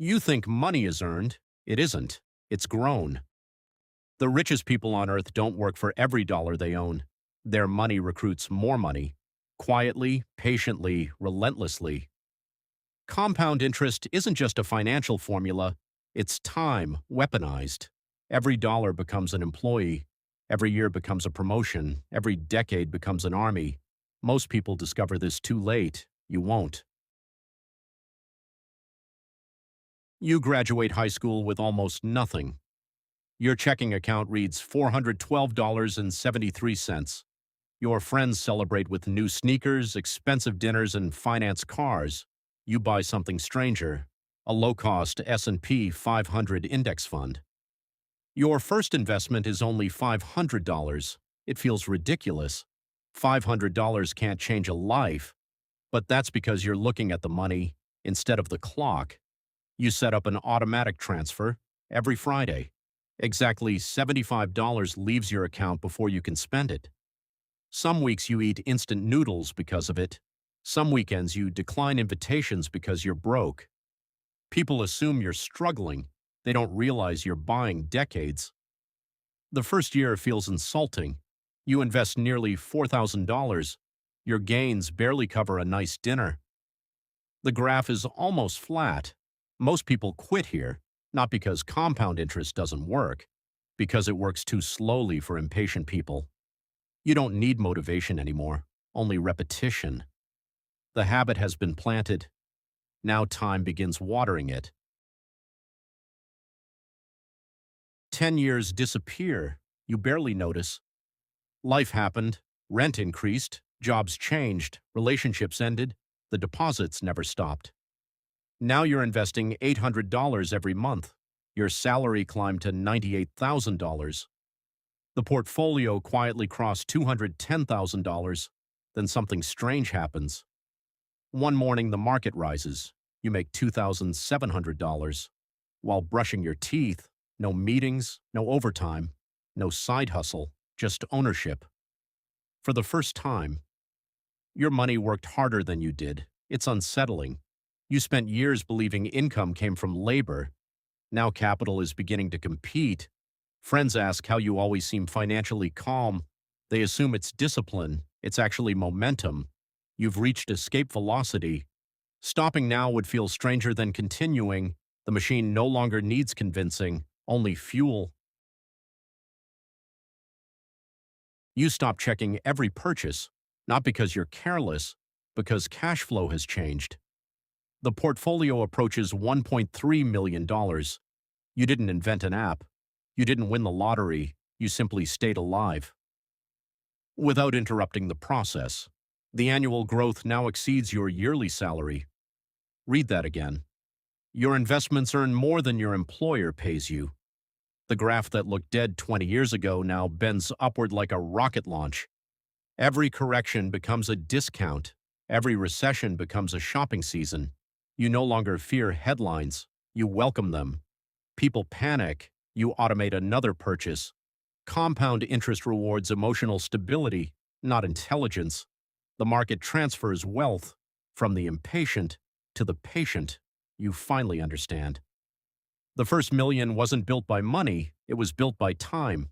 You think money is earned. It isn't. It's grown. The richest people on earth don't work for every dollar they own. Their money recruits more money. Quietly, patiently, relentlessly. Compound interest isn't just a financial formula. It's time, weaponized. Every dollar becomes an employee. Every year becomes a promotion. Every decade becomes an army. Most people discover this too late. You won't. You graduate high school with almost nothing. Your checking account reads $412.73. Your friends celebrate with new sneakers, expensive dinners, and finance cars. You buy something stranger, a low-cost S&P 500 index fund. Your first investment is only $500. It feels ridiculous. $500 can't change a life, but that's because you're looking at the money instead of the clock. You set up an automatic transfer every Friday. Exactly $75 leaves your account before you can spend it. Some weeks you eat instant noodles because of it. Some weekends you decline invitations because you're broke. People assume you're struggling. They don't realize you're buying decades. The first year feels insulting. You invest nearly $4,000. Your gains barely cover a nice dinner. The graph is almost flat. Most people quit here, not because compound interest doesn't work, because it works too slowly for impatient people. You don't need motivation anymore, only repetition. The habit has been planted. Now time begins watering it. 10 years disappear. You barely notice. Life happened, rent increased, jobs changed, relationships ended, the deposits never stopped. Now you're investing $800 every month. Your salary climbed to $98,000. The portfolio quietly crossed $210,000. Then something strange happens. One morning the market rises. You make $2,700. While brushing your teeth, no meetings, no overtime, no side hustle, just ownership. For the first time, your money worked harder than you did. It's unsettling. You spent years believing income came from labor. Now capital is beginning to compete. Friends ask how you always seem financially calm. They assume it's discipline. It's actually momentum. You've reached escape velocity. Stopping now would feel stranger than continuing. The machine no longer needs convincing, only fuel. You stop checking every purchase, not because you're careless, because cash flow has changed. The portfolio approaches $1.3 million. You didn't invent an app. You didn't win the lottery. You simply stayed alive. Without interrupting the process, the annual growth now exceeds your yearly salary. Read that again. Your investments earn more than your employer pays you. The graph that looked dead 20 years ago now bends upward like a rocket launch. Every correction becomes a discount. Every recession becomes a shopping season. You no longer fear headlines. You welcome them. People panic. You automate another purchase. Compound interest rewards emotional stability, not intelligence. The market transfers wealth from the impatient to the patient. You finally understand. The first million wasn't built by money, it was built by time.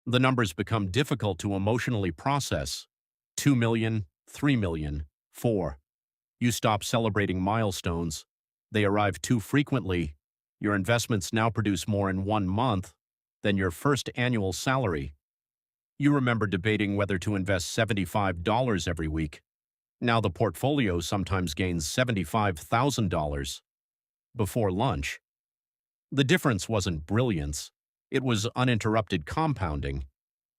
The numbers become difficult to emotionally process. 2 million, 3 million, 4. You stop celebrating milestones. They arrive too frequently. Your investments now produce more in 1 month than your first annual salary. You remember debating whether to invest $75 every week. Now the portfolio sometimes gains $75,000 before lunch. The difference wasn't brilliance. It was uninterrupted compounding.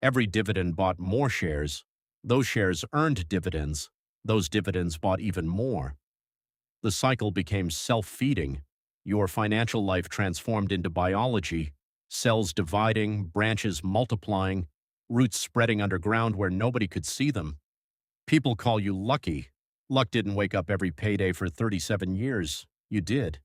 Every dividend bought more shares. Those shares earned dividends. Those dividends bought even more. The cycle became self-feeding. Your financial life transformed into biology, cells dividing, branches multiplying, roots spreading underground where nobody could see them. People call you lucky. Luck didn't wake up every payday for 37 years. You did.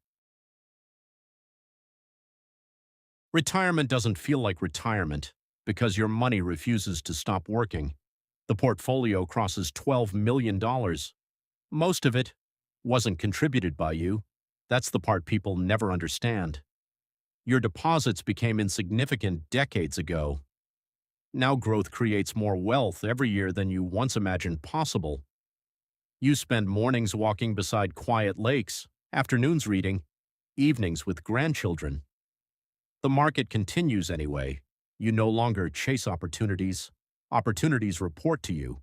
Retirement doesn't feel like retirement because your money refuses to stop working. The portfolio crosses $12 million. Most of it wasn't contributed by you. That's the part people never understand. Your deposits became insignificant decades ago. Now growth creates more wealth every year than you once imagined possible. You spend mornings walking beside quiet lakes, afternoons reading, evenings with grandchildren. The market continues anyway. You no longer chase opportunities. Opportunities report to you.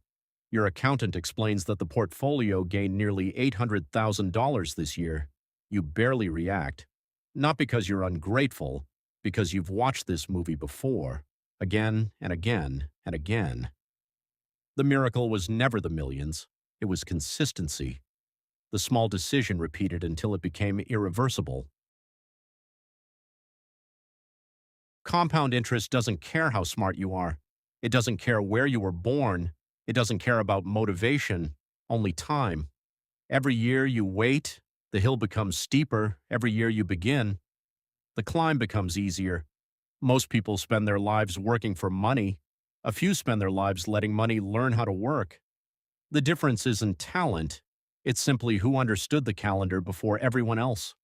Your accountant explains that the portfolio gained nearly $800,000 this year. You barely react. Not because you're ungrateful, because you've watched this movie before, again and again and again. The miracle was never the millions. It was consistency. The small decision repeated until it became irreversible. Compound interest doesn't care how smart you are. It doesn't care where you were born. It doesn't care about motivation, only time. Every year you wait, the hill becomes steeper. Every year you begin, the climb becomes easier. Most people spend their lives working for money. A few spend their lives letting money learn how to work. The difference isn't talent. It's simply who understood the calendar before everyone else.